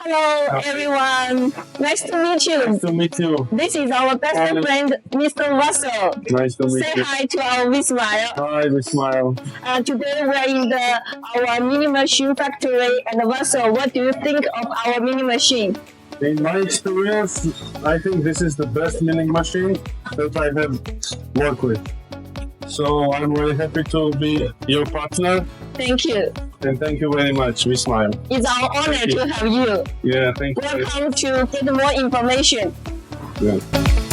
Hello, everyone. Nice to meet you. Nice to meet you. This is our best friend, Mr. Russell. Nice to meet Say you. hi to our Vsmile. Hi, Vsmile. Today we're in our mini machine factory. And Russell, what do you think of our mini machine? In my experience, I think this is the best milling machine that I have worked with. So I'm very happy to be your partner. Thank you. And thank you very much, Vsmile. It's our honor to have you. Yeah, thank you. Welcome to get more information. Yeah.